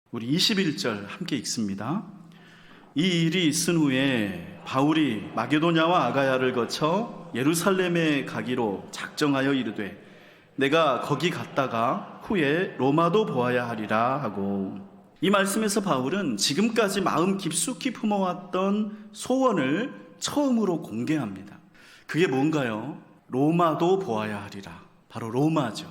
우리 21절 함께 읽습니다. 이 일이 있은 후에 바울이 마게도냐와 아가야를 거쳐 예루살렘에 가기로 작정하여 이르되 내가 거기 갔다가 후에 로마도 보아야 하리라 하고, 이 말씀에서 바울은 지금까지 마음 깊숙이 품어왔던 소원을 처음으로 공개합니다. 그게 뭔가요? 로마도 보아야 하리라. 바로 로마죠.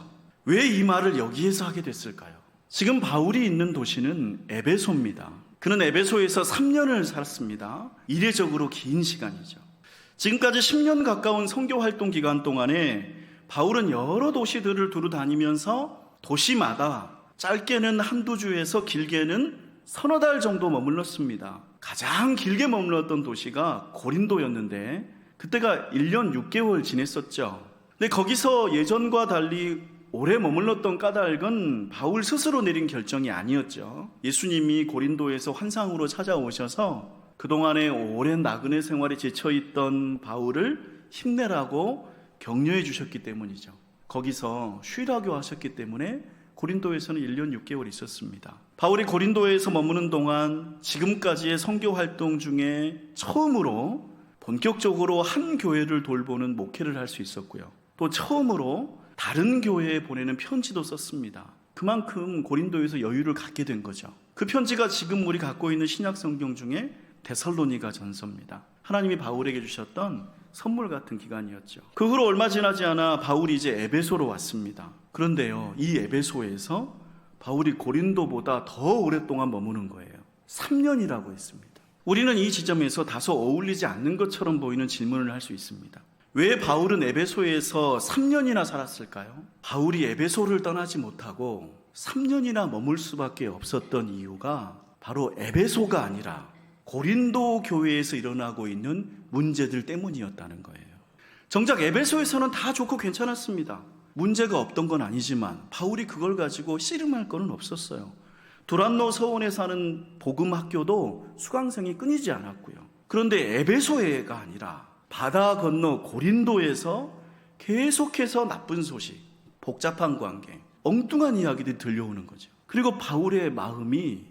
왜 이 말을 여기에서 하게 됐을까요? 지금 바울이 있는 도시는 에베소입니다. 그는 에베소에서 3년을 살았습니다. 이례적으로 긴 시간이죠. 지금까지 10년 가까운 선교 활동 기간 동안에 바울은 여러 도시들을 두루 다니면서 도시마다 짧게는 한두 주에서 길게는 서너 달 정도 머물렀습니다. 가장 길게 머물렀던 도시가 고린도였는데 그때가 1년 6개월 지냈었죠. 근데 거기서 예전과 달리 오래 머물렀던 까닭은 바울 스스로 내린 결정이 아니었죠. 예수님이 고린도에서 환상으로 찾아오셔서 그동안에 오랜 나그네 생활에 지쳐있던 바울을 힘내라고 격려해 주셨기 때문이죠. 거기서 쉬라고 하셨기 때문에 고린도에서는 1년 6개월 있었습니다. 바울이 고린도에서 머무는 동안 지금까지의 선교 활동 중에 처음으로 본격적으로 한 교회를 돌보는 목회를 할 수 있었고요. 또 처음으로 다른 교회에 보내는 편지도 썼습니다. 그만큼 고린도에서 여유를 갖게 된 거죠. 그 편지가 지금 우리 갖고 있는 신약 성경 중에 데살로니가 전서입니다. 하나님이 바울에게 주셨던 선물 같은 기간이었죠. 그 후로 얼마 지나지 않아 바울이 이제 에베소로 왔습니다. 그런데요, 이 에베소에서 바울이 고린도보다 더 오랫동안 머무는 거예요. 3년이라고 했습니다. 우리는 이 지점에서 다소 어울리지 않는 것처럼 보이는 질문을 할 수 있습니다. 왜 바울은 에베소에서 3년이나 살았을까요? 바울이 에베소를 떠나지 못하고 3년이나 머물 수밖에 없었던 이유가 바로 에베소가 아니라 고린도 교회에서 일어나고 있는 문제들 때문이었다는 거예요. 정작 에베소에서는 다 좋고 괜찮았습니다. 문제가 없던 건 아니지만 바울이 그걸 가지고 씨름할 거는 없었어요. 두란노 서원에 사는 복음 학교도 수강생이 끊이지 않았고요. 그런데 에베소가 아니라 바다 건너 고린도에서 계속해서 나쁜 소식, 복잡한 관계, 엉뚱한 이야기들이 들려오는 거죠. 그리고 바울의 마음이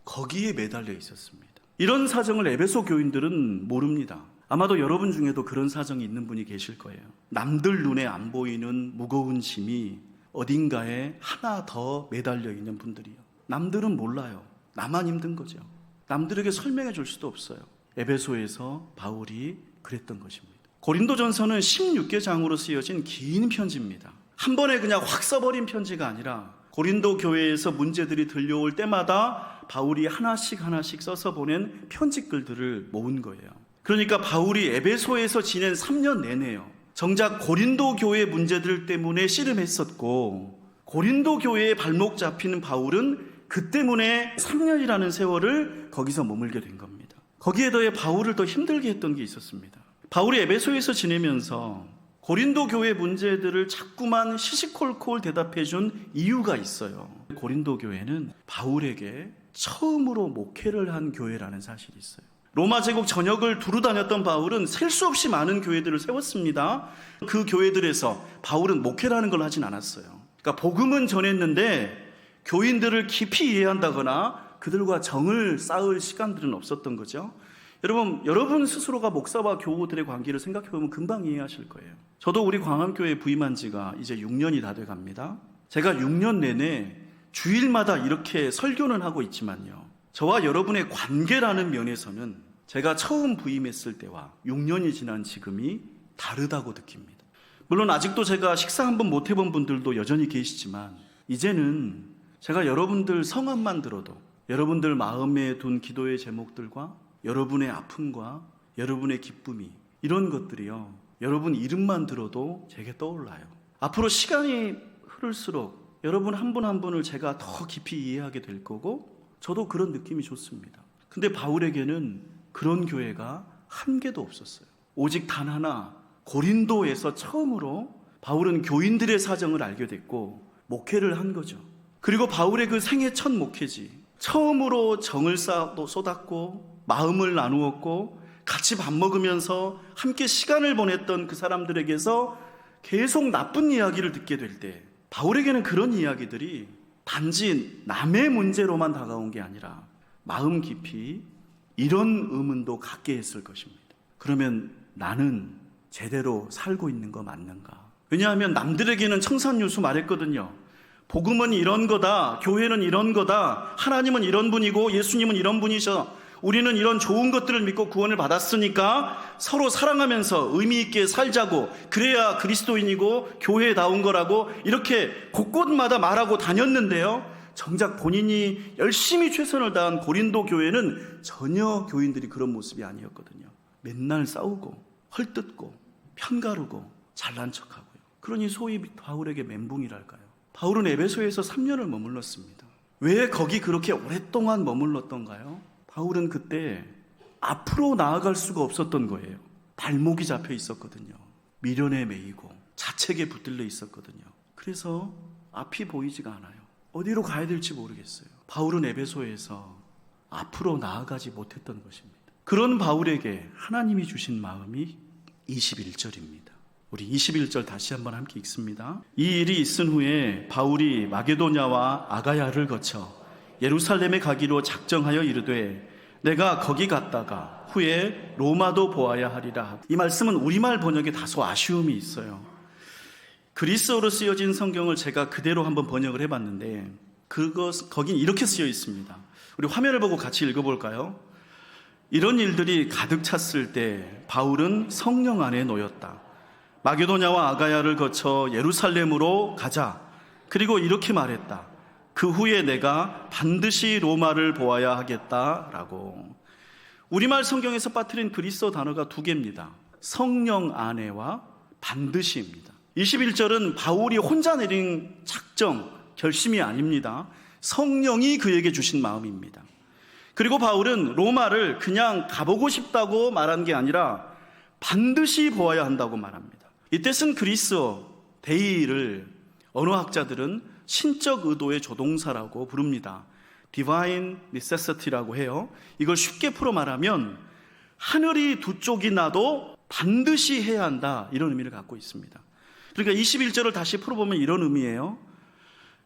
거기에 매달려 있었습니다. 이런 사정을 에베소 교인들은 모릅니다. 아마도 여러분 중에도 그런 사정이 있는 분이 계실 거예요. 남들 눈에 안 보이는 무거운 짐이 어딘가에 하나 더 매달려 있는 분들이요. 남들은 몰라요. 나만 힘든 거죠. 남들에게 설명해 줄 수도 없어요. 에베소에서 바울이 그랬던 것입니다. 고린도전서는 16개 장으로 쓰여진 긴 편지입니다. 한 번에 그냥 확 써버린 편지가 아니라 고린도 교회에서 문제들이 들려올 때마다 바울이 하나씩 써서 보낸 편지글들을 모은 거예요. 그러니까 바울이 에베소에서 지낸 3년 내내요, 정작 고린도 교회 문제들 때문에 씨름했었고, 고린도 교회에 발목 잡히는 바울은 그 때문에 3년이라는 세월을 거기서 머물게 된 겁니다. 거기에 더해 바울을 더 힘들게 했던 게 있었습니다. 바울이 에베소에서 지내면서 고린도 교회 문제들을 자꾸만 시시콜콜 대답해 준 이유가 있어요. 고린도 교회는 바울에게 처음으로 목회를 한 교회라는 사실이 있어요. 로마 제국 전역을 두루 다녔던 바울은 셀 수 없이 많은 교회들을 세웠습니다. 그 교회들에서 바울은 목회라는 걸 하진 않았어요. 그러니까 복음은 전했는데 교인들을 깊이 이해한다거나 그들과 정을 쌓을 시간들은 없었던 거죠. 여러분 스스로가 목사와 교우들의 관계를 생각해보면 금방 이해하실 거예요. 저도 우리 광암교회에 부임한 지가 이제 6년이 다 돼갑니다. 제가 6년 내내 주일마다 이렇게 설교는 하고 있지만요, 저와 여러분의 관계라는 면에서는 제가 처음 부임했을 때와 6년이 지난 지금이 다르다고 느낍니다. 물론 아직도 제가 식사 한번 못 해본 분들도 여전히 계시지만 이제는 제가 여러분들 성함만 들어도 여러분들 마음에 둔 기도의 제목들과 여러분의 아픔과 여러분의 기쁨이, 이런 것들이요, 여러분 이름만 들어도 제게 떠올라요. 앞으로 시간이 흐를수록 여러분 한 분 한 분을 제가 더 깊이 이해하게 될 거고, 저도 그런 느낌이 좋습니다. 근데 바울에게는 그런 교회가 한 개도 없었어요. 오직 단 하나, 고린도에서 처음으로 바울은 교인들의 사정을 알게 됐고 목회를 한 거죠. 그리고 바울의 그 생애 첫 목회지, 처음으로 정을 쏟았고 마음을 나누었고 같이 밥 먹으면서 함께 시간을 보냈던 그 사람들에게서 계속 나쁜 이야기를 듣게 될 때, 바울에게는 그런 이야기들이 단지 남의 문제로만 다가온 게 아니라 마음 깊이 이런 의문도 갖게 했을 것입니다. 그러면 나는 제대로 살고 있는 거 맞는가? 왜냐하면 남들에게는 청산유수 말했거든요. 복음은 이런 거다, 교회는 이런 거다, 하나님은 이런 분이고 예수님은 이런 분이셔, 우리는 이런 좋은 것들을 믿고 구원을 받았으니까 서로 사랑하면서 의미 있게 살자고, 그래야 그리스도인이고 교회다운 거라고 이렇게 곳곳마다 말하고 다녔는데요, 정작 본인이 열심히 최선을 다한 고린도 교회는 전혀 교인들이 그런 모습이 아니었거든요. 맨날 싸우고 헐뜯고 편가르고 잘난 척하고요. 그러니 소위 바울에게 멘붕이랄까요. 바울은 에베소에서 3년을 머물렀습니다. 왜 거기 그렇게 오랫동안 머물렀던가요? 바울은 그때 앞으로 나아갈 수가 없었던 거예요. 발목이 잡혀 있었거든요. 미련에 매이고 자책에 붙들려 있었거든요. 그래서 앞이 보이지가 않아요. 어디로 가야 될지 모르겠어요. 바울은 에베소에서 앞으로 나아가지 못했던 것입니다. 그런 바울에게 하나님이 주신 마음이 21절입니다. 우리 21절 다시 한번 함께 읽습니다. 이 일이 있은 후에 바울이 마게도냐와 아가야를 거쳐 예루살렘에 가기로 작정하여 이르되 내가 거기 갔다가 후에 로마도 보아야 하리라. 이 말씀은 우리말 번역에 다소 아쉬움이 있어요. 그리스어로 쓰여진 성경을 제가 그대로 한번 번역을 해봤는데 거긴 이렇게 쓰여 있습니다. 우리 화면을 보고 같이 읽어볼까요? 이런 일들이 가득 찼을 때 바울은 성령 안에 놓였다. 마게도냐와 아가야를 거쳐 예루살렘으로 가자. 그리고 이렇게 말했다. 그 후에 내가 반드시 로마를 보아야 하겠다라고. 우리말 성경에서 빠뜨린 그리스어 단어가 두 개입니다. 성령 안에와 반드시입니다. 21절은 바울이 혼자 내린 작정, 결심이 아닙니다. 성령이 그에게 주신 마음입니다. 그리고 바울은 로마를 그냥 가보고 싶다고 말한 게 아니라 반드시 보아야 한다고 말합니다. 이때 쓴 그리스어 데이를 언어학자들은 신적 의도의 조동사라고 부릅니다. Divine necessity라고 해요. 이걸 쉽게 풀어 말하면 하늘이 두 쪽이 나도 반드시 해야 한다, 이런 의미를 갖고 있습니다. 그러니까 21절을 다시 풀어보면 이런 의미예요.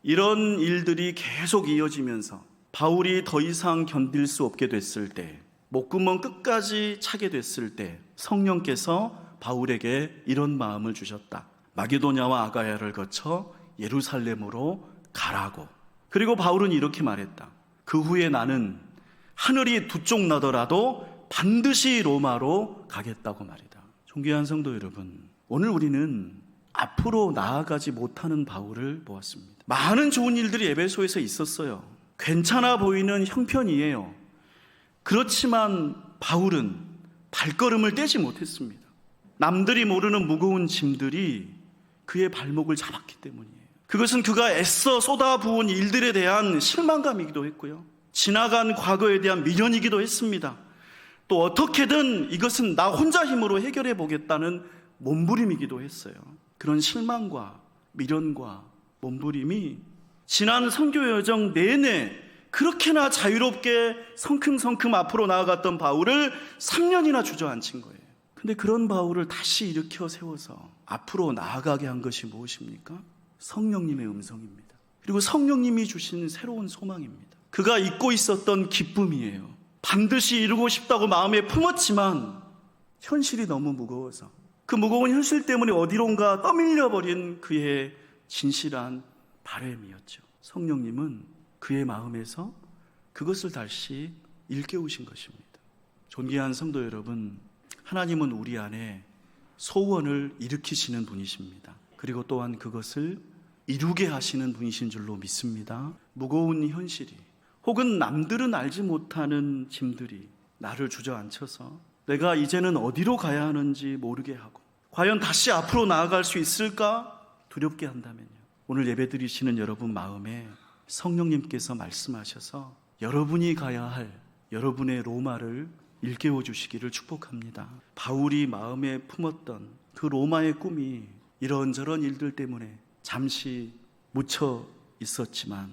이런 일들이 계속 이어지면서 바울이 더 이상 견딜 수 없게 됐을 때, 목구멍 끝까지 차게 됐을 때 성령께서 바울에게 이런 마음을 주셨다. 마게도냐와 아가야를 거쳐 예루살렘으로 가라고. 그리고 바울은 이렇게 말했다. 그 후에 나는 하늘이 두 쪽 나더라도 반드시 로마로 가겠다고 말이다. 존귀한 성도 여러분, 오늘 우리는 앞으로 나아가지 못하는 바울을 보았습니다. 많은 좋은 일들이 에베소에서 있었어요. 괜찮아 보이는 형편이에요. 그렇지만 바울은 발걸음을 떼지 못했습니다. 남들이 모르는 무거운 짐들이 그의 발목을 잡았기 때문이에요. 그것은 그가 애써 쏟아부은 일들에 대한 실망감이기도 했고요, 지나간 과거에 대한 미련이기도 했습니다. 또 어떻게든 이것은 나 혼자 힘으로 해결해 보겠다는 몸부림이기도 했어요. 그런 실망과 미련과 몸부림이 지난 선교 여정 내내 그렇게나 자유롭게 성큼성큼 앞으로 나아갔던 바울을 3년이나 주저앉힌 거예요. 근데 그런 바울을 다시 일으켜 세워서 앞으로 나아가게 한 것이 무엇입니까? 성령님의 음성입니다. 그리고 성령님이 주신 새로운 소망입니다. 그가 잊고 있었던 기쁨이에요. 반드시 이루고 싶다고 마음에 품었지만 현실이 너무 무거워서 그 무거운 현실 때문에 어디론가 떠밀려버린 그의 진실한 바람이었죠. 성령님은 그의 마음에서 그것을 다시 일깨우신 것입니다. 존귀한 성도 여러분, 하나님은 우리 안에 소원을 일으키시는 분이십니다. 그리고 또한 그것을 이루게 하시는 분이신 줄로 믿습니다. 무거운 현실이 혹은 남들은 알지 못하는 짐들이 나를 주저앉혀서 내가 이제는 어디로 가야 하는지 모르게 하고 과연 다시 앞으로 나아갈 수 있을까 두렵게 한다면요, 오늘 예배드리시는 여러분 마음에 성령님께서 말씀하셔서 여러분이 가야 할 여러분의 로마를 일깨워 주시기를 축복합니다. 바울이 마음에 품었던 그 로마의 꿈이 이런저런 일들 때문에 잠시 묻혀 있었지만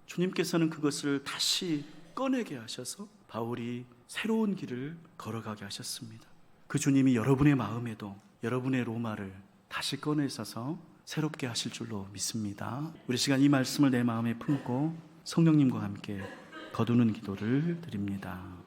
주님께서는 그것을 다시 꺼내게 하셔서 바울이 새로운 길을 걸어가게 하셨습니다. 그 주님이 여러분의 마음에도 여러분의 로마를 다시 꺼내셔서 새롭게 하실 줄로 믿습니다. 우리 시간 이 말씀을 내 마음에 품고 성령님과 함께 거두는 기도를 드립니다.